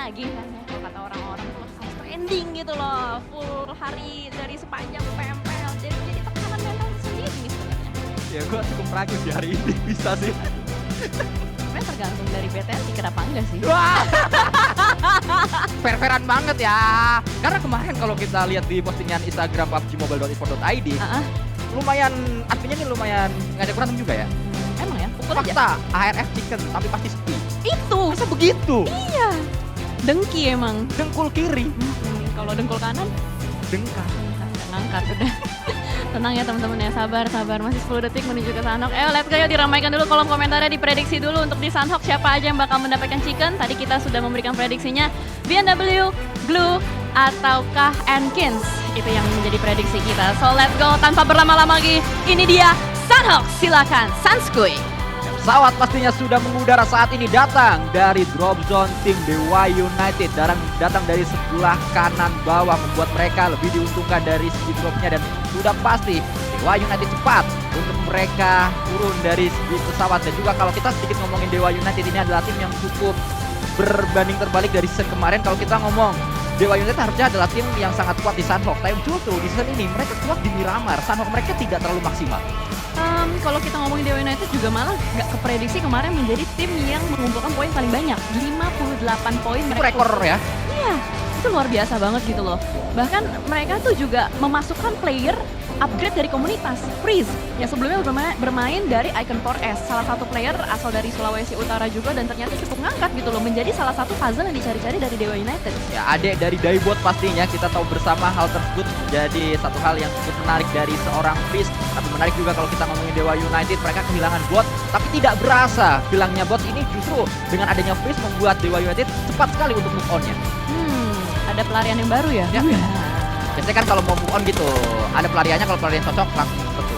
lagi kan ya, kalau kata orang-orang tuh harus trending gitu loh, full hari dari sepanjang PMPL, jadi tekanan mental sendiri nih sebenarnya. Ya gue cukup ragu di hari ini bisa sih. Sebenarnya tergantung dari BTS kenapa enggak sih? Wah, fair-fairan banget ya. Karena kemarin kalau kita lihat di postingan Instagram PUBGMobile.esport.id, lumayan adminnya nih lumayan nggak ada berantem juga ya. Emang ya, pukul aja. Fakta, ARF chicken tapi pasti sepi. Itu, Masa begitu? iya. Dengki emang. Dengkul kiri, Kalau dengkul kanan, dengkar. ngangkat udah. Tenang ya teman-teman ya, sabar, masih 10 detik menuju ke Sanhok. Let's go, yuk diramaikan dulu kolom komentarnya, diprediksi dulu untuk di Sanhok siapa aja yang bakal mendapatkan chicken. Tadi kita sudah memberikan prediksinya, BMW, Glue, ataukah Enkins. Itu yang menjadi prediksi kita. So let's go, tanpa berlama-lama lagi, ini dia Sanhok, silakan Sanskui. Pesawat pastinya sudah mengudara saat ini datang dari drop zone tim Dewa United. Datang dari sebelah kanan bawah membuat mereka lebih diuntungkan dari segi dropnya. Dan sudah pasti Dewa United cepat untuk mereka turun dari segi pesawat. Dan juga kalau kita sedikit ngomongin Dewa United, ini adalah tim yang cukup berbanding terbalik dari season kemarin. Kalau kita ngomong Dewa United harusnya adalah tim yang sangat kuat di Sanhok. Tapi justru di season ini mereka kuat di Miramar. Sanhok mereka tidak terlalu maksimal. Kalau kita ngomongin Dewa United juga malah nggak keprediksi kemarin menjadi tim yang mengumpulkan poin paling banyak, 58 poin. Itu rekor ya? Iya, itu luar biasa banget gitu loh. Bahkan mereka tuh juga memasukkan player upgrade dari komunitas, Freeze, yang sebelumnya bermain dari Icon 4S, salah satu player asal dari Sulawesi Utara juga, dan ternyata cukup ngangkat gitu loh, menjadi salah satu puzzle yang dicari-cari dari Dewa United. Ya, adik dari Daibot pastinya kita tahu bersama hal tersebut jadi satu hal yang cukup menarik dari seorang Freeze. Tapi menarik juga kalau kita ngomongin Dewa United, mereka kehilangan bot, tapi tidak berasa hilangnya bot ini justru dengan adanya Freeze membuat Dewa United cepat sekali untuk move on-nya. Ada pelarian yang baru ya? Ya. Biasanya kan kalau mau move on gitu, ada pelariannya, kalau pelarian cocok langsung tentu.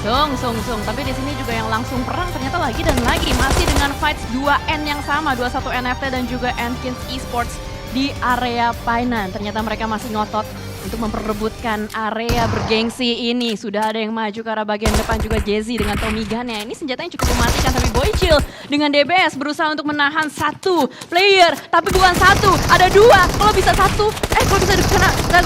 Langsung. Tapi di sini juga yang langsung perang ternyata lagi dan lagi masih dengan fights 2N yang sama, 21 NFT dan juga Enkins Esports di area Painan. Ternyata mereka masih ngotot untuk memperebutkan area bergengsi ini. Sudah ada yang maju ke arah bagian depan juga Jezi dengan Tommy Gun-nya. Ini senjatanya cukup mematikan, tapi Boychill dengan DBS berusaha untuk menahan satu player. Tapi bukan satu, ada dua. Kalau bisa satu, kalau bisa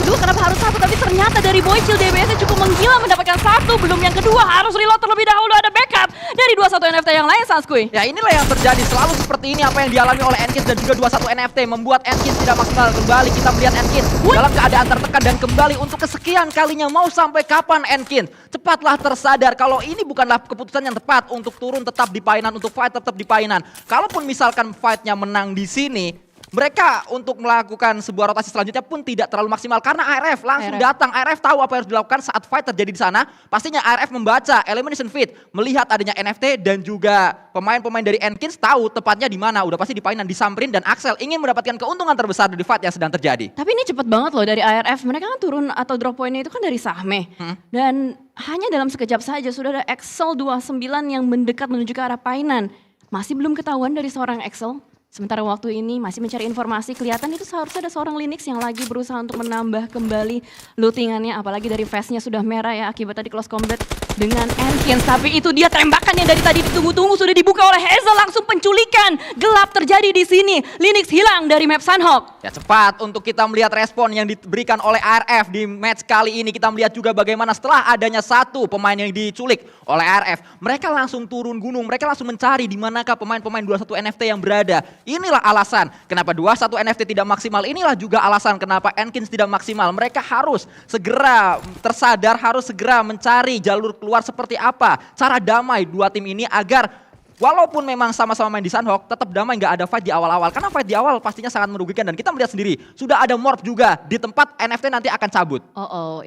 dua kenapa harus satu? Tapi ternyata dari Boychill DBS-nya cukup menggila mendapatkan satu. Belum yang kedua, harus reload terlebih dahulu. Ada backup dari 21 NFT yang lain, Sanskui. Ya, inilah yang terjadi selalu seperti ini, apa yang dialami oleh Enkins dan juga 21 NFT membuat Enkins tidak maksimal. Kembali kita melihat Enkins dalam keadaan tertekan dan kembali untuk kesekian kalinya. Mau sampai kapan Enkins? Cepatlah tersadar kalau ini bukanlah keputusan yang tepat untuk turun tetap di Painan, untuk fight tetap di Painan. Kalaupun misalkan fightnya menang di sini, mereka untuk melakukan sebuah rotasi selanjutnya pun tidak terlalu maksimal karena ARF langsung datang. ARF tahu apa yang harus dilakukan saat fight terjadi di sana. Pastinya ARF membaca elimination feed, melihat adanya NFT dan juga pemain-pemain dari Enkins tahu tepatnya di mana. Udah pasti di Painan, disamperin, dan Axel ingin mendapatkan keuntungan terbesar dari fight yang sedang terjadi. Tapi ini cepet banget loh dari ARF. Mereka kan turun atau drop pointnya itu kan dari Sahme. Dan hanya dalam sekejap saja sudah ada Axel 29 yang mendekat menuju ke arah Painan. Masih belum ketahuan dari seorang Axel. Sementara waktu ini masih mencari informasi, kelihatan itu seharusnya ada seorang Linux yang lagi berusaha untuk menambah kembali lootingannya. Apalagi dari face-nya sudah merah ya akibat tadi close combat dengan Enkins. Tapi itu dia tembakan yang dari tadi ditunggu-tunggu sudah dibuka oleh Hazel. Langsung penculikan gelap terjadi di sini. Linux hilang dari map Sanhok. Ya, cepat untuk kita melihat respon yang diberikan oleh ARF di match kali ini. Kita melihat juga bagaimana setelah adanya satu pemain yang diculik oleh ARF, mereka langsung turun gunung, mereka langsung mencari di manakah pemain-pemain 21 NFT yang berada. Inilah alasan kenapa 21 NFT tidak maksimal. Inilah juga alasan kenapa Enkins tidak maksimal. Mereka harus segera tersadar, harus segera mencari jalur keluar seperti apa. Cara damai dua tim ini agar walaupun memang sama-sama main di Sanhok, tetap damai, nggak ada fight di awal-awal. Karena fight di awal pastinya sangat merugikan dan kita melihat sendiri. Sudah ada morph juga di tempat NFT nanti akan cabut.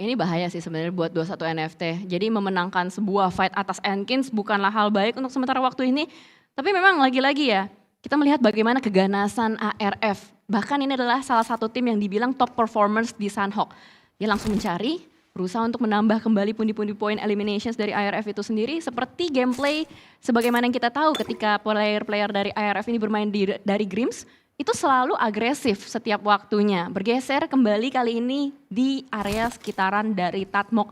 Ini bahaya sih sebenarnya buat 21 NFT. Jadi memenangkan sebuah fight atas Enkins bukanlah hal baik untuk sementara waktu ini. Tapi memang lagi-lagi ya, kita melihat bagaimana keganasan ARF. Bahkan ini adalah salah satu tim yang dibilang top performers di Sanhok. Dia langsung mencari, berusaha untuk menambah kembali pundi-pundi poin eliminations dari ARF itu sendiri. Seperti gameplay sebagaimana yang kita tahu ketika player-player dari ARF ini bermain dari Grims, itu selalu agresif setiap waktunya. Bergeser kembali kali ini di area sekitaran dari Tatmok.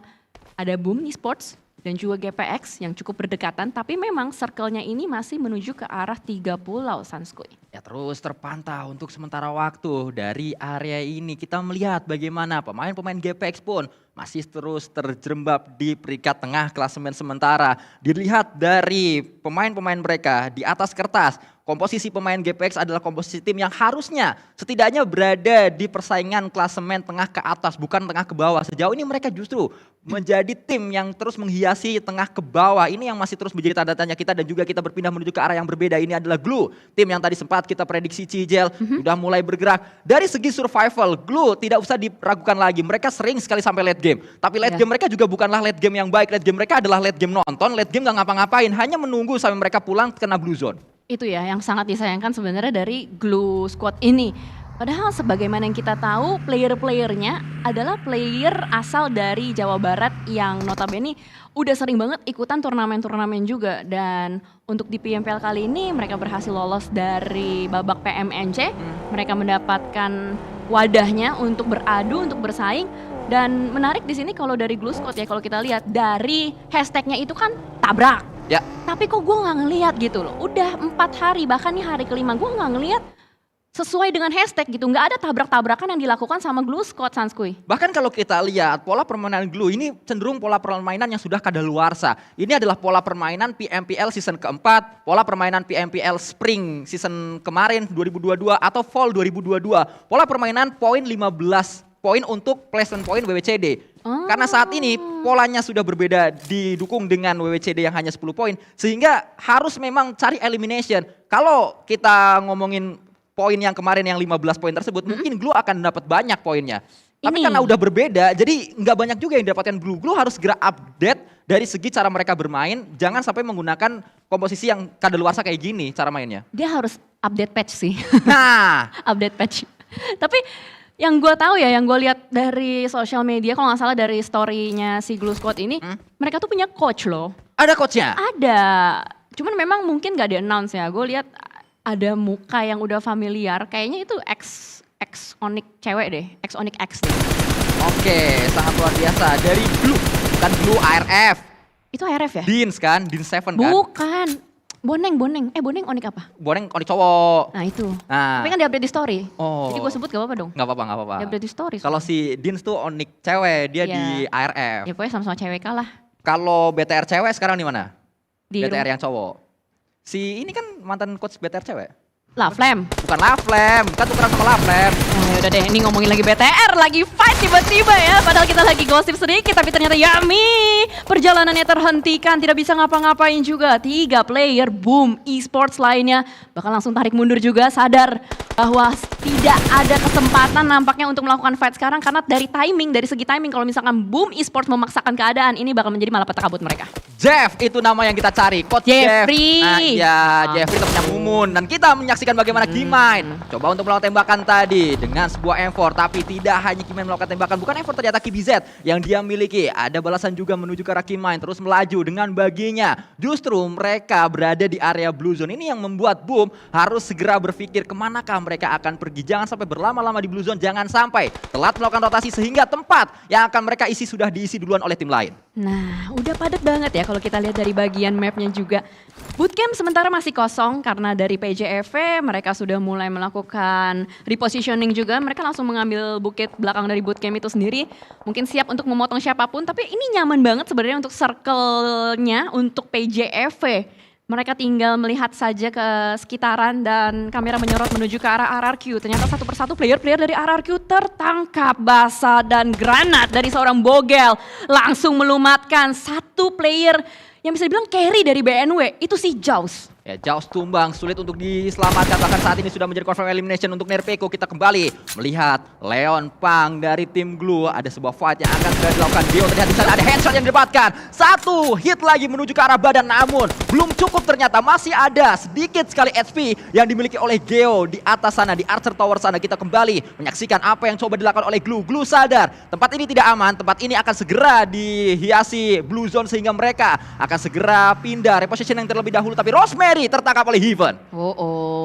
Ada Boom Esports dan juga GPX yang cukup berdekatan, tapi memang circle-nya ini masih menuju ke arah 3 pulau, Sanskuy. Ya terus terpantau untuk sementara waktu dari area ini kita melihat bagaimana pemain-pemain GPX pun masih terus terjerembab di peringkat tengah klasemen sementara. Dilihat dari pemain-pemain mereka di atas kertas, komposisi pemain GPX adalah komposisi tim yang harusnya setidaknya berada di persaingan klasemen tengah ke atas, bukan tengah ke bawah. Sejauh ini mereka justru menjadi tim yang terus menghiasi tengah ke bawah. Ini yang masih terus menjadi tanda tanya kita dan juga kita berpindah menuju ke arah yang berbeda. Ini adalah Glue, tim yang tadi sempat kita prediksi Cigel sudah mulai bergerak. Dari segi survival, Glue tidak usah diragukan lagi. Mereka sering sekali sampai late game. Tapi late game mereka juga bukanlah late game yang baik. Late game mereka adalah late game nonton, late game gak ngapa-ngapain. Hanya menunggu sampai mereka pulang kena blue zone. Itu ya yang sangat disayangkan sebenarnya dari Glue Squad ini. Padahal sebagaimana yang kita tahu player-playernya adalah player asal dari Jawa Barat yang notabene udah sering banget ikutan turnamen-turnamen juga. Dan untuk di PMPL kali ini mereka berhasil lolos dari babak PMNC. Mereka mendapatkan wadahnya untuk beradu, untuk bersaing. Dan menarik di sini kalau dari Glue Squad ya, kalau kita lihat dari hashtagnya itu kan tabrak. Ya. Tapi kok gue nggak ngelihat gitu loh. Udah 4 hari bahkan nih hari kelima gue nggak ngelihat sesuai dengan hashtag gitu. Nggak ada tabrak-tabrakan yang dilakukan sama Glue Squad, Sanskuy. Bahkan kalau kita lihat pola permainan Glue ini cenderung pola permainan yang sudah kadaluarsa. Ini adalah pola permainan PMPL season keempat, pola permainan PMPL Spring season kemarin 2022 atau Fall 2022. Pola permainan poin 15 poin untuk placement point WWCD. Karena saat ini polanya sudah berbeda didukung dengan WWCD yang hanya 10 poin. Sehingga harus memang cari elimination. Kalau kita ngomongin poin yang kemarin yang 15 poin tersebut, mungkin Glue akan dapat banyak poinnya. Tapi karena udah berbeda, jadi nggak banyak juga yang didapatkan Glue. Glue harus segera update dari segi cara mereka bermain. Jangan sampai menggunakan komposisi yang kadaluarsa kayak gini cara mainnya. Dia harus update patch sih. Nah, update patch. Tapi yang gue tahu ya, yang gue lihat dari sosial media, kalau nggak salah dari story-nya si Glue Squad ini, mereka tuh punya coach loh. ada coachnya? Ada, cuman memang mungkin nggak di-announce ya. Gue lihat ada muka yang udah familiar, kayaknya itu ex Onyx cewek deh, ex Onyx X deh. Oke, sangat luar biasa. Dari Glue, bukan Glue ARF. Itu ARF ya? Deans kan, Dean Seven kan? Bukan. Boneng. Boneng Onyx apa? Boneng Onyx cowok. Nah itu. Nah. Tapi kan di-update di story. Oh. Jadi gue sebut gak apa-apa dong? Gak apa-apa. Di-update di story. Kalau si Deans tuh Onyx cewek, dia Iya. di ARF. Ya pokoknya sama-sama cewek kalah. Kalau BTR cewek sekarang di mana? Di BTR yang cowok. Si ini kan mantan coach BTR cewek. Laflame. Bukan Laflame, kan tukeran sama Laflame. Oh, udah deh, ini ngomongin lagi BTR, lagi fight tiba-tiba ya. Padahal kita lagi gosip sedikit, tapi ternyata Yami perjalanannya terhentikan, tidak bisa ngapa-ngapain juga. 3 player Boom Esports lainnya bakal langsung tarik mundur juga, sadar bahwa tidak ada kesempatan nampaknya untuk melakukan fight sekarang karena dari segi timing kalau misalkan Boom Esports memaksakan keadaan, ini bakal menjadi malapetaka buat mereka. Jeff itu nama yang kita cari, Coach Jeffrey. Jeff. Nah iya, Jeffrey temannya Mumun. Dan kita menyaksikan bagaimana Kimain coba untuk melakukan tembakan tadi dengan sebuah M4. Tapi tidak hanya Kimain melakukan tembakan, bukan M4 ternyata KBZ yang dia miliki. Ada balasan juga menuju ke arah Kimain, terus melaju dengan baginya. Justru mereka berada di area blue zone. Ini yang membuat Boom harus segera berpikir kemanakah mereka akan pergi. Jangan sampai berlama-lama di blue zone, jangan sampai telat melakukan rotasi sehingga tempat yang akan mereka isi sudah diisi duluan oleh tim lain. Nah, udah padat banget ya kalau kita lihat dari bagian mapnya juga. Bootcamp sementara masih kosong karena dari PJFV mereka sudah mulai melakukan repositioning juga. Mereka langsung mengambil bukit belakang dari bootcamp itu sendiri. Mungkin siap untuk memotong siapapun, tapi ini nyaman banget sebenarnya untuk circle-nya untuk PJFV. Mereka tinggal melihat saja ke sekitaran dan kamera menyorot menuju ke arah RRQ. Ternyata satu persatu player-player dari RRQ tertangkap basah dan granat dari seorang Bogel. Langsung melumatkan satu player yang bisa dibilang carry dari BNW, itu si Jaws. Ya, Jaws tumbang, sulit untuk diselamatkan. Bahkan saat ini sudah menjadi confirm elimination untuk Nerpeko. Kita kembali melihat Leon Pang dari tim Glue. Ada sebuah fight yang akan segera dilakukan. Dio terlihat di sana, ada headshot yang didapatkan. Satu hit lagi menuju ke arah badan, namun belum cukup ternyata. Masih ada sedikit sekali HP yang dimiliki oleh Geo di atas sana, di Archer Tower sana. Kita kembali menyaksikan apa yang coba dilakukan oleh Glue. Glue sadar, tempat ini tidak aman. Tempat ini akan segera dihiasi Blue Zone sehingga mereka akan segera pindah. Reposition yang terlebih dahulu, tapi Rosemary tertangkap oleh Heaven.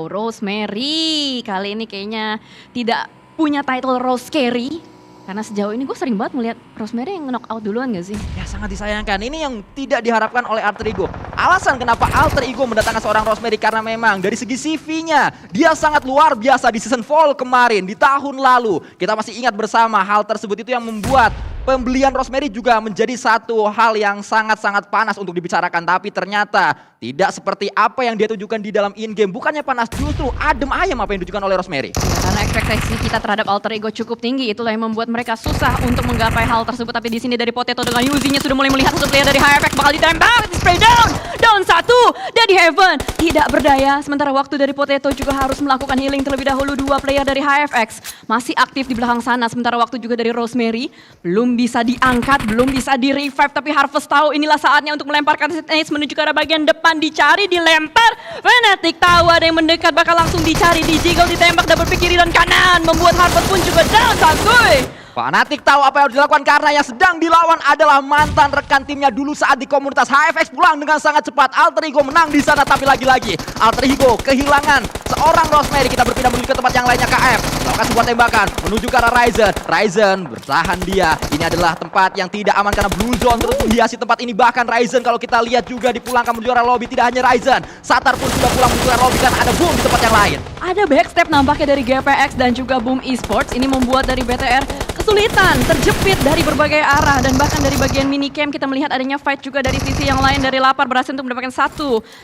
Rosemary kali ini kayaknya tidak punya title Rose Carry. Karena sejauh ini gue sering banget melihat Rosemary yang knock out duluan gak sih? Ya sangat disayangkan, ini yang tidak diharapkan oleh Alter Ego. Alasan kenapa Alter Ego mendatangkan seorang Rosemary karena memang dari segi CV-nya dia sangat luar biasa di season fall kemarin, di tahun lalu. Kita masih ingat bersama hal tersebut, itu yang membuat pembelian Rosemary juga menjadi satu hal yang sangat-sangat panas untuk dibicarakan. Tapi ternyata tidak seperti apa yang dia tunjukkan di dalam in-game. Bukannya panas, justru adem ayam apa yang ditunjukkan oleh Rosemary. Karena ekspektasi kita terhadap Alter Ego cukup tinggi, itulah yang membuat mereka susah untuk menggapai hal tersebut. Tapi di sini dari Potato dengan Yuzi-nya sudah mulai melihat satu player dari HFX bakal ditembak, di spray down, down satu, dan di Heaven tidak berdaya. Sementara waktu dari Potato juga harus melakukan healing terlebih dahulu. Dua player dari HFX masih aktif di belakang sana. Sementara waktu juga dari Rosemary belum bisa diangkat, belum bisa di revive. Tapi Harvest tahu inilah saatnya untuk melemparkan Snake menuju ke arah bagian depan, dicari, dilempar. Fnatic tahu ada yang mendekat, bakal langsung dicari, di jiggle, ditembak, double pick kiri dan kanan, membuat Harvest pun juga down santuy. Fnatic tahu apa yang harus dilakukan karena yang sedang dilawan adalah mantan rekan timnya dulu saat di komunitas. HFX pulang dengan sangat cepat. Alter Ego menang di sana, tapi lagi-lagi Alter Ego kehilangan seorang Rosemary. Kita berpindah menuju ke tempat yang lainnya. KF melakukan sebuah tembakan menuju ke arah Ryzen. Ryzen bertahan dia. Ini adalah tempat yang tidak aman karena Blue Zone terus menghiasi tempat ini. Bahkan Ryzen kalau kita lihat juga dipulangkan menuju arah lobby. Tidak hanya Ryzen, Satar pun sudah pulang menuju arah lobby karena ada Boom di tempat yang lain. Ada backstep nampaknya dari GPX dan juga Boom Esports. Ini membuat dari BTR kesulitan, terjepit dari berbagai arah, dan bahkan dari bagian minicamp kita melihat adanya fight juga dari sisi yang lain. Dari Lapar berhasil untuk mendapatkan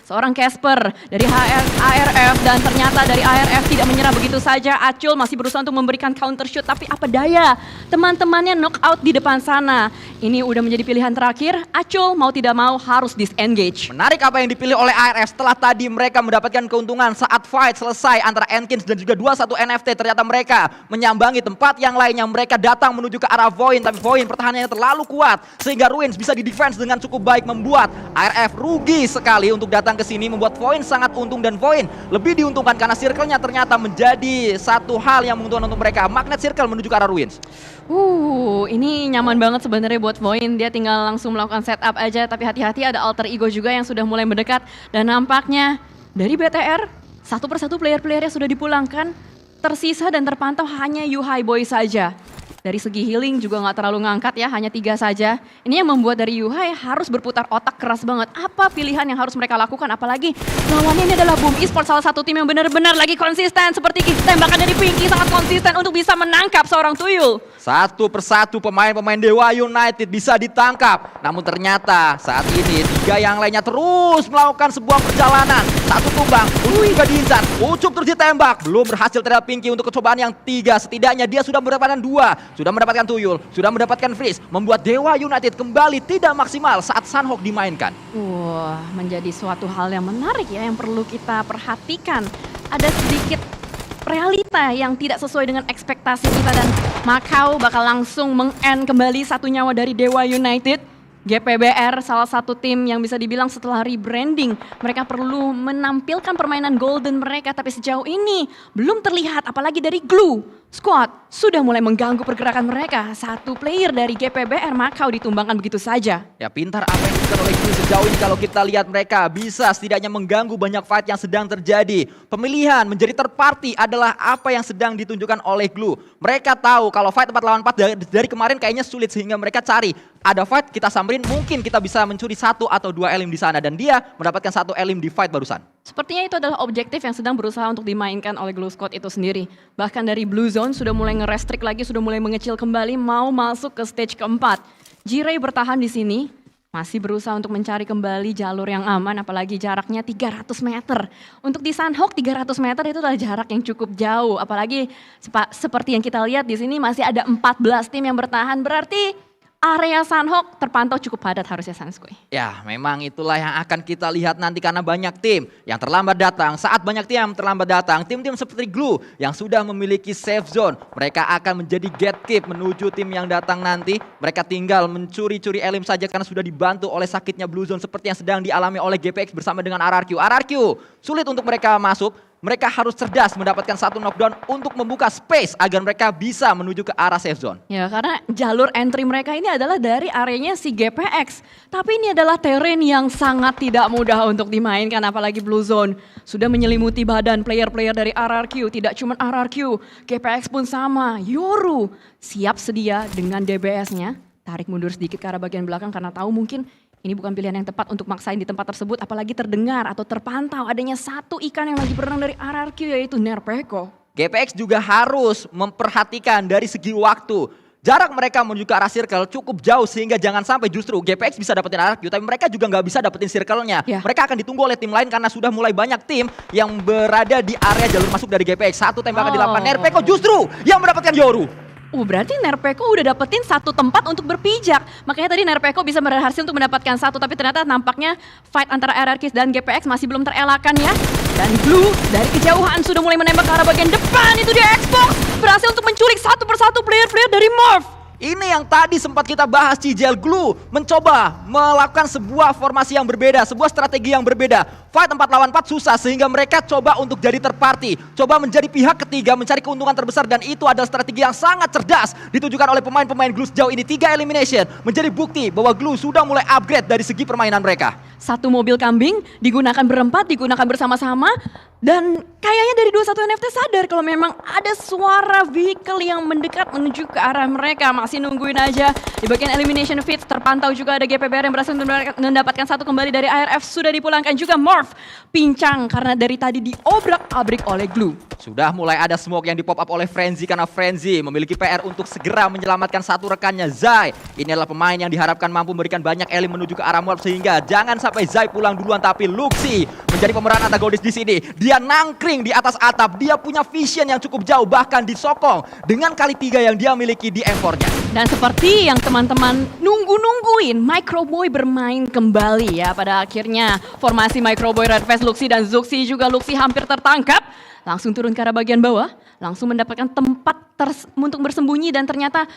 seorang Casper dari ARF, dan ternyata dari ARF tidak menyerah begitu saja. Acul masih berusaha untuk memberikan counter shoot, tapi apa daya, teman-temannya knock out di depan sana. Ini udah menjadi pilihan terakhir. Acul mau tidak mau harus disengage. Menarik apa yang dipilih oleh ARF setelah tadi mereka mendapatkan keuntungan saat fight selesai antara Enkins dan juga 21 NFT. Ternyata mereka menyambangi tempat yang lainnya. Mereka datang menuju ke arah Void, tapi Void pertahanannya terlalu kuat sehingga Ruins bisa di-defense dengan cukup baik, membuat ARF rugi sekali untuk datang ke sini, membuat Void sangat untung. Dan Void lebih diuntungkan karena circle-nya ternyata menjadi satu hal yang menguntungkan untuk mereka. Magnet Circle menuju ke arah Ruins. Ini nyaman banget sebenarnya buat Void. Dia tinggal langsung melakukan setup aja, tapi hati-hati ada Alter Ego juga yang sudah mulai mendekat. Dan nampaknya dari BTR, satu persatu player-playernya sudah dipulangkan. Tersisa dan terpantau hanya Yuhai Boy saja. Dari segi healing juga nggak terlalu ngangkat ya, hanya 3 saja. Ini yang membuat dari Yuhai harus berputar otak keras banget. Apa pilihan yang harus mereka lakukan? Apalagi lawannya ini adalah Boom Esports, salah satu tim yang benar-benar lagi konsisten. Seperti tembakan dari Pinky sangat konsisten untuk bisa menangkap seorang tuyul. Satu persatu pemain-pemain Dewa United bisa ditangkap. Namun ternyata saat ini 3 yang lainnya terus melakukan sebuah perjalanan. Satu tumbang, Ucup juga diincar. Ucup terus ditembak. Belum berhasil terhadap Pinky untuk kecobaan yang 3. Setidaknya dia sudah mendapatkan 2. Sudah mendapatkan tuyul, sudah mendapatkan freeze. Membuat Dewa United kembali tidak maksimal saat Sunhawk dimainkan. Menjadi suatu hal yang menarik ya, yang perlu kita perhatikan. Ada sedikit realita yang tidak sesuai dengan ekspektasi kita, dan Macau bakal langsung meng-end kembali satu nyawa dari Dewa United. GPBR salah satu tim yang bisa dibilang setelah rebranding mereka perlu menampilkan permainan golden mereka, tapi sejauh ini belum terlihat. Apalagi dari Glue Squad sudah mulai mengganggu pergerakan mereka. Satu player dari GPBR Macau ditumbangkan begitu saja. Ya pintar apa yang dilakukan oleh Glue sejauh ini. Kalau kita lihat mereka bisa setidaknya mengganggu banyak fight yang sedang terjadi. Pemilihan menjadi third party adalah apa yang sedang ditunjukkan oleh Glue. Mereka tahu kalau fight 4 lawan 4 dari kemarin kayaknya sulit, sehingga mereka cari ada fight kita samperin, mungkin kita bisa mencuri 1 atau 2 elim di sana, dan dia mendapatkan 1 elim di fight barusan. Sepertinya itu adalah objektif yang sedang berusaha untuk dimainkan oleh Glue Squad itu sendiri. Bahkan dari Blue Zone sudah mulai nge-restrict lagi, sudah mulai mengecil kembali, mau masuk ke stage keempat. Jiray bertahan di sini, masih berusaha untuk mencari kembali jalur yang aman, apalagi jaraknya 300 meter. Untuk di Sunhawk 300 meter itu adalah jarak yang cukup jauh, apalagi seperti yang kita lihat di sini masih ada 14 tim yang bertahan, berarti area Sunhawk terpantau cukup padat harusnya Sanskuy. Ya memang itulah yang akan kita lihat nanti karena banyak tim yang terlambat datang. Saat banyak tim yang terlambat datang, tim-tim seperti Glue yang sudah memiliki safe zone, mereka akan menjadi gatekeep menuju tim yang datang nanti. Mereka tinggal mencuri-curi elim saja karena sudah dibantu oleh sakitnya Blue Zone seperti yang sedang dialami oleh GPX bersama dengan RRQ. RRQ sulit untuk mereka masuk. mereka harus cerdas mendapatkan satu knockdown untuk membuka space agar mereka bisa menuju ke arah safe zone. Ya, karena jalur entry mereka ini adalah dari areanya si GPX. Tapi ini adalah terrain yang sangat tidak mudah untuk dimainkan, apalagi Blue Zone. Sudah menyelimuti badan player-player dari RRQ, tidak cuma RRQ, GPX pun sama. Yoru siap sedia dengan DBS-nya, tarik mundur sedikit ke arah bagian belakang karena tahu mungkin ini bukan pilihan yang tepat untuk maksain di tempat tersebut, apalagi terdengar atau terpantau adanya satu ikan yang lagi berenang dari RRQ, yaitu Nerpeko. GPX juga harus memperhatikan dari segi waktu. Jarak mereka menuju ke arah circle cukup jauh sehingga jangan sampai justru GPX bisa dapetin RRQ, tapi mereka juga nggak bisa dapetin circle-nya. Ya. Mereka akan ditunggu oleh tim lain karena sudah mulai banyak tim yang berada di area jalur masuk dari GPX. Satu tembakan dilakukan Nerpeko justru yang mendapatkan Yoru. Berarti Nerpeko udah dapetin satu tempat untuk berpijak. Makanya tadi Nerpeko bisa berhasil untuk mendapatkan satu, tapi ternyata nampaknya fight antara RRQ dan GPX masih belum terelakkan ya. Dan Blue dari kejauhan sudah mulai menembak ke arah bagian depan, itu dia Xbox. Berhasil untuk menculik satu persatu player-player dari Morph. Ini yang tadi sempat kita bahas, Cijel. Glue mencoba melakukan sebuah formasi yang berbeda, sebuah strategi yang berbeda. Fight 4 lawan 4 susah sehingga mereka coba untuk jadi third party. Coba menjadi pihak ketiga mencari keuntungan terbesar dan itu adalah strategi yang sangat cerdas ditujukan oleh pemain-pemain Glue sejauh ini. 3 elimination menjadi bukti bahwa Glue sudah mulai upgrade dari segi permainan mereka. Satu mobil kambing digunakan berempat, digunakan bersama-sama. Dan kayaknya dari 21 NFT sadar kalau memang ada suara vehicle yang mendekat menuju ke arah mereka. Masih nungguin aja. Di bagian elimination feeds terpantau juga ada GPBR yang berhasil mendapatkan satu kembali dari ARF. Sudah dipulangkan juga Morph. Pincang karena dari tadi diobrak-abrik oleh Glue. Sudah mulai ada smoke yang dipop up oleh Frenzy karena Frenzy memiliki PR untuk segera menyelamatkan satu rekannya, Zai. Ini adalah pemain yang diharapkan mampu memberikan banyak elim menuju ke arah Morph sehingga jangan sampai Zai pulang duluan, tapi Luxi menjadi pemeran antagonis di sini. Dia nangkring di atas atap, dia punya vision yang cukup jauh, bahkan disokong dengan kali 3 yang dia miliki di M4-nya. Dan seperti yang teman-teman nungguin, Microboy bermain kembali ya pada akhirnya. Formasi Microboy, Redface, Luxi dan Zuxi juga. Luxi hampir tertangkap, langsung turun ke arah bagian bawah, langsung mendapatkan tempat untuk bersembunyi dan ternyata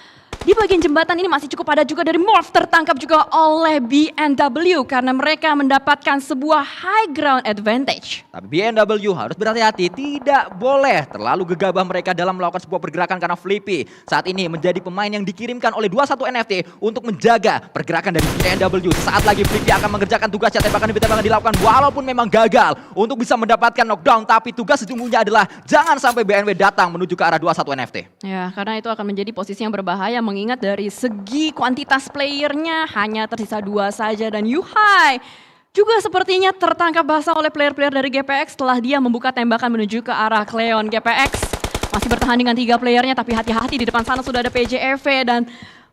di bagian jembatan ini masih cukup padat juga dari Morph, tertangkap juga oleh BNW karena mereka mendapatkan sebuah high ground advantage. Tapi BNW harus berhati-hati, tidak boleh terlalu gegabah mereka dalam melakukan sebuah pergerakan karena Flippy saat ini menjadi pemain yang dikirimkan oleh 21 NFT untuk menjaga pergerakan dari BNW. Saat lagi Flippy akan mengerjakan tugasnya, tembakan demi tembakan dilakukan walaupun memang gagal untuk bisa mendapatkan knockdown, tapi tugas sesungguhnya adalah jangan sampai BNW datang menuju ke arah 21 NFT. Ya, karena itu akan menjadi posisi yang berbahaya mengingat dari segi kuantitas playernya hanya tersisa 2 saja dan Yuhai juga sepertinya tertangkap basah oleh player-player dari GPX setelah dia membuka tembakan menuju ke arah Cleon. GPX masih bertahan dengan 3 playernya tapi hati-hati di depan sana sudah ada PJEV dan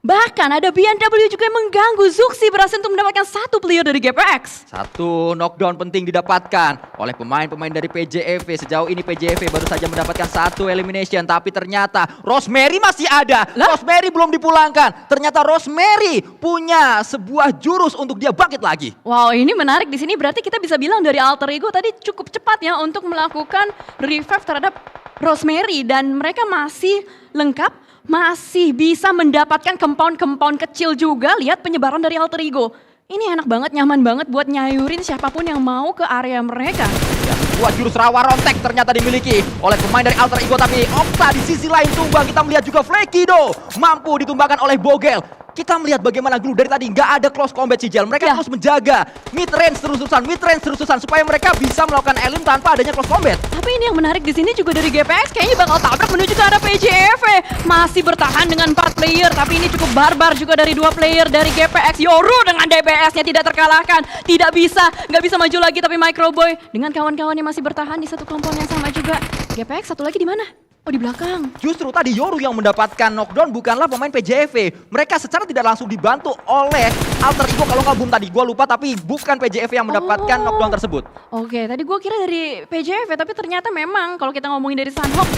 bahkan ada BNW juga yang mengganggu. Zuxi berhasil untuk mendapatkan satu player dari GPX. Satu knockdown penting didapatkan oleh pemain-pemain dari PJEV. Sejauh ini PJEV baru saja mendapatkan satu elimination. Tapi ternyata Rosemary masih ada. Rosemary belum dipulangkan. Ternyata Rosemary punya sebuah jurus untuk dia bangkit lagi. Wow, ini menarik di sini. Berarti kita bisa bilang dari Alter Ego tadi cukup cepat ya untuk melakukan revive terhadap Rosemary. Dan mereka masih lengkap. Masih bisa mendapatkan compound-compound kecil juga. Lihat penyebaran dari Alter Ego. Ini enak banget, nyaman banget buat nyayurin siapapun yang mau ke area mereka. Ya, sebuah jurus rawa rontek ternyata dimiliki oleh pemain dari Alter Ego. Tapi Okta di sisi lain tumbang. Kita melihat juga Flekido mampu ditumbangkan oleh Bogel. Kita melihat bagaimana Glue dari tadi nggak ada close combat, Cijel. Mereka terus menjaga mid range terus-terusan supaya mereka bisa melakukan elim tanpa adanya close combat. Tapi ini yang menarik di sini juga dari GPX kayaknya bakal tabrak menuju ke arah PJEV. Masih bertahan dengan 4 player tapi ini cukup barbar juga dari 2 player dari GPX. Yoru dengan DBS-nya tidak terkalahkan, nggak bisa maju lagi, tapi Microboy dengan kawan-kawannya masih bertahan di satu kelompok yang sama juga. GPX satu lagi di mana? Oh, di belakang. Justru tadi Yoru yang mendapatkan knockdown bukanlah pemain PJEV. Mereka secara tidak langsung dibantu oleh Alter Ego kalau nggak boom tadi. Gue lupa tapi bukan PJEV yang mendapatkan knockdown tersebut. Oke, tadi gue kira dari PJEV tapi ternyata memang kalau kita ngomongin dari Sunhawk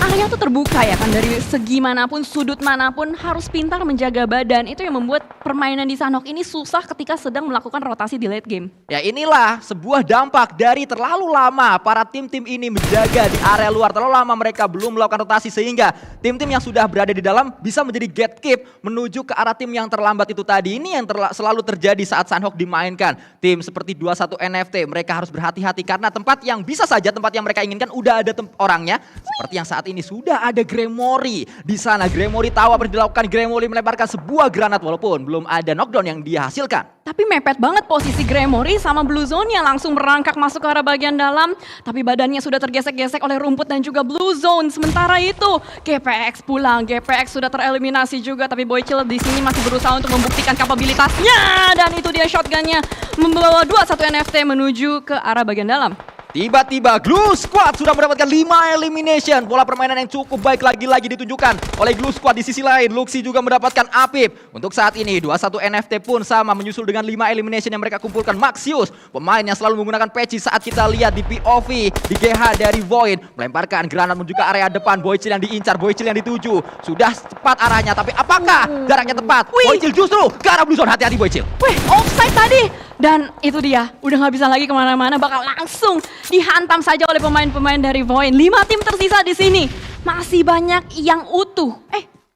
area tuh terbuka ya kan, dari segi manapun, sudut manapun harus pintar menjaga badan. Itu yang membuat permainan di Sanhok ini susah ketika sedang melakukan rotasi di late game. Ya inilah sebuah dampak dari terlalu lama para tim-tim ini menjaga di area luar. Terlalu lama mereka belum melakukan rotasi sehingga tim-tim yang sudah berada di dalam bisa menjadi gatekeep menuju ke arah tim yang terlambat itu tadi. Ini yang selalu terjadi saat Sanhok dimainkan. Tim seperti 21 NFT mereka harus berhati-hati karena tempat yang bisa saja tempat yang mereka inginkan udah ada orangnya. Seperti yang saat ini sudah ada Gremory di sana. Gremory tahu apa yang dilakukan. Gremory melemparkan sebuah granat walaupun belum ada knockdown yang dia hasilkan. Tapi mepet banget posisi Gremory sama Blue Zone-nya, langsung merangkak masuk ke arah bagian dalam. Tapi badannya sudah tergesek-gesek oleh rumput dan juga Blue Zone. Sementara itu GPX pulang, GPX sudah tereliminasi juga. Tapi Boychill di sini masih berusaha untuk membuktikan kapabilitasnya. Dan itu dia shotgunnya membawa 21 NFT menuju ke arah bagian dalam. Tiba-tiba Glue Squad sudah mendapatkan 5 elimination. Pola permainan yang cukup baik lagi-lagi ditunjukkan oleh Glue Squad. Di sisi lain Luxi juga mendapatkan Apip. Untuk saat ini 21 NFT pun sama menyusul dengan 5 elimination yang mereka kumpulkan. Maxius, pemain yang selalu menggunakan patchy saat kita lihat di POV di GH dari Void, melemparkan granat menuju ke area depan. Boychill yang diincar, Boychill yang dituju. Sudah tepat arahnya, tapi apakah jaraknya tepat? Boychill justru ke arah Blue Zone. Hati-hati Boychill. Wih, offside tadi. Dan itu dia, udah gak bisa lagi kemana-mana, bakal langsung dihantam saja oleh pemain-pemain dari Void. 5 tim tersisa di sini, masih banyak yang utuh.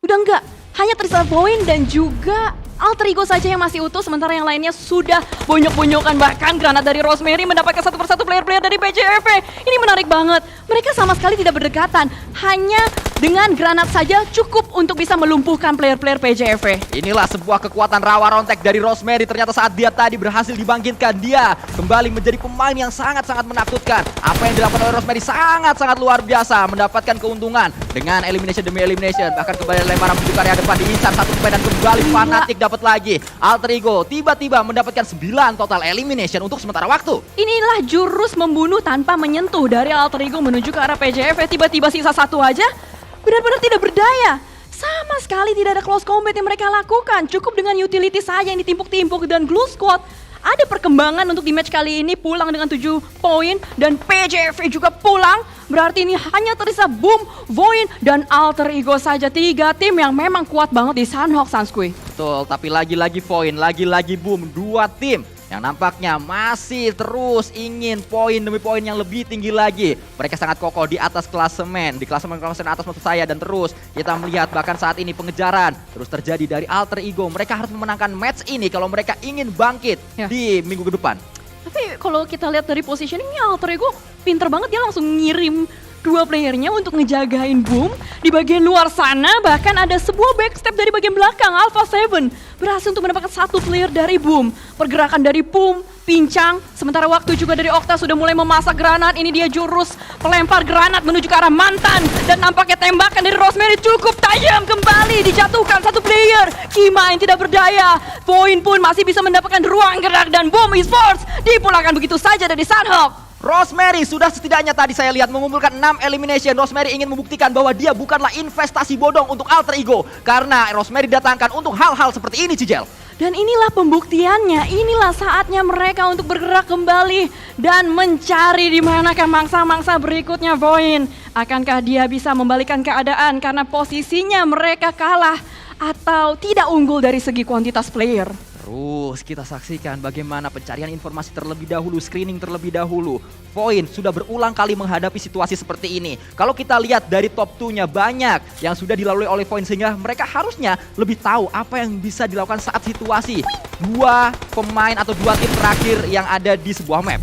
Udah enggak, hanya tersisa Void dan juga Alter Ego saja yang masih utuh, sementara yang lainnya sudah bonyok-bonyokan. Bahkan granat dari Rosemary mendapatkan satu persatu player-player dari PJV. Ini menarik banget, mereka sama sekali tidak berdekatan, hanya dengan granat saja cukup untuk bisa melumpuhkan player-player PJV. Inilah sebuah kekuatan rawa rontek dari Rosemary. Ternyata saat dia tadi berhasil dibangkitkan, dia kembali menjadi pemain yang sangat-sangat menakutkan. Apa yang dilakukan oleh Rosemary sangat-sangat luar biasa, mendapatkan keuntungan dengan elimination demi elimination. Bahkan kembali lemparan menuju ke area depan, diincar satu pemain dan kembali Fnatic dapat lagi. Alter Ego tiba-tiba mendapatkan 9 total elimination untuk sementara waktu. Inilah jurus membunuh tanpa menyentuh dari Alter Ego menuju ke arah PJV. Tiba-tiba sisa satu aja, benar-benar tidak berdaya. Sama sekali tidak ada close combat yang mereka lakukan. Cukup dengan utility saja yang ditimpuk-timpuk. Dan Glue Squad ada perkembangan untuk di match kali ini, pulang dengan 7 poin. Dan PJV juga pulang. Berarti ini hanya tersisa Boom, Void, dan Alter Ego saja. 3 tim yang memang kuat banget di Sanhok, Sanskui. Betul, tapi lagi-lagi Void, lagi-lagi Boom. 2 tim yang nampaknya masih terus ingin poin demi poin yang lebih tinggi lagi. Mereka sangat kokoh di atas klasemen, di klasemen atas maksud saya. Dan terus kita melihat bahkan saat ini pengejaran terus terjadi dari Alter Ego. Mereka harus memenangkan match ini kalau mereka ingin bangkit di minggu ke depan. Tapi kalau kita lihat dari positioningnya, Alter Ego pinter banget, dia langsung ngirim 2 playernya untuk ngejagain Boom di bagian luar sana. Bahkan ada sebuah backstep dari bagian belakang. Alpha 7 berhasil untuk mendapatkan 1 player dari Boom. Pergerakan dari Boom pincang, sementara waktu juga dari Okta sudah mulai memasak granat. Ini dia jurus pelempar granat menuju ke arah mantan. Dan nampaknya tembakan dari Rosemary cukup tajam, kembali dijatuhkan 1 player. Kima yang tidak berdaya. Poin pun masih bisa mendapatkan ruang gerak dan Boom Esports dipulangkan begitu saja dari Sanhok. Rosemary sudah setidaknya tadi saya lihat mengumpulkan 6 elimination. Rosemary ingin membuktikan bahwa dia bukanlah investasi bodong untuk Alter Ego. Karena Rosemary datangkan untuk hal-hal seperti ini, Cijel. Dan inilah pembuktiannya, inilah saatnya mereka untuk bergerak kembali dan mencari di manakah mangsa-mangsa berikutnya Void. Akankah dia bisa membalikan keadaan karena posisinya mereka kalah atau tidak unggul dari segi kuantitas player? Terus kita saksikan bagaimana pencarian informasi terlebih dahulu, screening terlebih dahulu. Void sudah berulang kali menghadapi situasi seperti ini. Kalau kita lihat dari top 2-nya banyak yang sudah dilalui oleh Void sehingga mereka harusnya lebih tahu apa yang bisa dilakukan saat situasi 2 pemain atau 2 tim terakhir yang ada di sebuah map.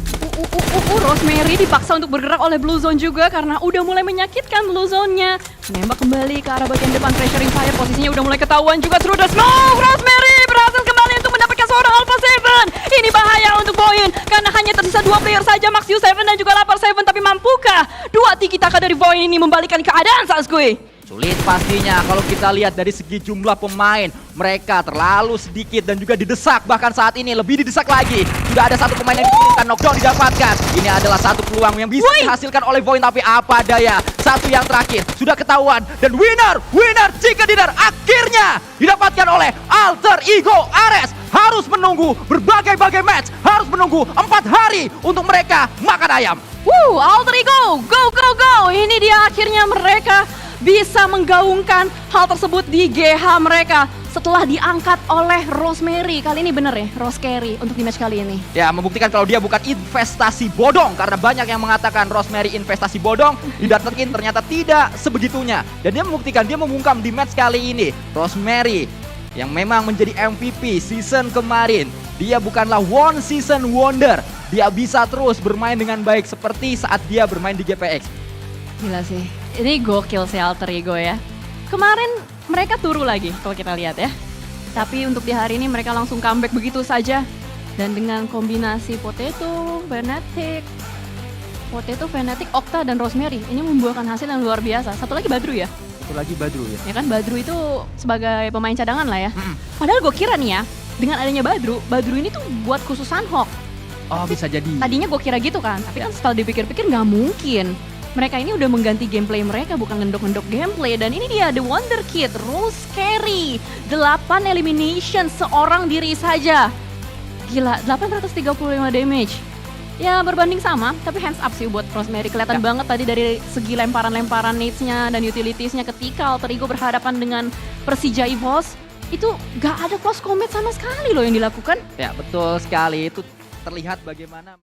Rosemary dipaksa untuk bergerak oleh Blue Zone juga karena udah mulai menyakitkan Blue Zone-nya. Menembak kembali ke arah bagian depan, pressuring fire, posisinya udah mulai ketahuan juga through the smoke. Rosemary berhasil kembali untuk mendapatkan seorang Alpha 7. Ini bahaya untuk Void karena hanya tersisa 2 player saja, Maxius 7 dan juga Lapar 7. Tapi mampukah 2 tiki-taka dari Void ini membalikan keadaan, Sanskui? Sulit pastinya kalau kita lihat dari segi jumlah pemain. Mereka terlalu sedikit dan juga didesak. Bahkan saat ini lebih didesak lagi. Sudah ada 1 pemain yang dikirimkan, knockdown didapatkan. Ini adalah 1 peluang yang bisa dihasilkan oleh Void. Tapi apa daya, 1 yang terakhir sudah ketahuan. Dan winner chicken dinner akhirnya didapatkan oleh Alter Ego Ares. harus menunggu berbagai-bagai match, harus menunggu 4 hari untuk mereka makan ayam. Alter Ego, go go go. Ini dia akhirnya mereka bisa menggaungkan hal tersebut di GH mereka setelah diangkat oleh Rosemary. Kali ini bener ya, Rose Carry untuk di match kali ini. Ya, membuktikan kalau dia bukan investasi bodong, karena banyak yang mengatakan Rosemary investasi bodong, didatengin ternyata tidak sebegitunya. Dan dia membuktikan, dia membungkam di match kali ini. Rosemary yang memang menjadi MVP season kemarin, dia bukanlah one season wonder. Dia bisa terus bermain dengan baik seperti saat dia bermain di GPX. Gila sih, ini gokil sih Alter Ego ya. Kemarin mereka turu lagi kalau kita lihat ya. Tapi untuk di hari ini mereka langsung comeback begitu saja. Dan dengan kombinasi Potato, Fnatic, Octa, dan Rosemary, ini membuahkan hasil yang luar biasa. Satu lagi Badru ya. Satu lagi Badru ya. Ya kan, Badru itu sebagai pemain cadangan lah ya. Padahal gue kira nih ya, dengan adanya Badru ini tuh buat khusus Sunhawk. Oh, bisa jadi. Tadinya gue kira gitu kan, tapi kan setelah dipikir-pikir nggak mungkin. Mereka ini udah mengganti gameplay mereka, bukan ngendok-ngendok gameplay. Dan ini dia, The Wonder Kid, Rose Carry. 8 elimination seorang diri saja. Gila, 835 damage. Ya berbanding sama, tapi hands up sih buat Rosemary. Kelihatan banget tadi dari segi lemparan-lemparan nades-nya dan utilities-nya ketika Alter Ego berhadapan dengan Persija EVOS. Itu gak ada close combat sama sekali loh yang dilakukan. Ya, betul sekali. Itu terlihat bagaimana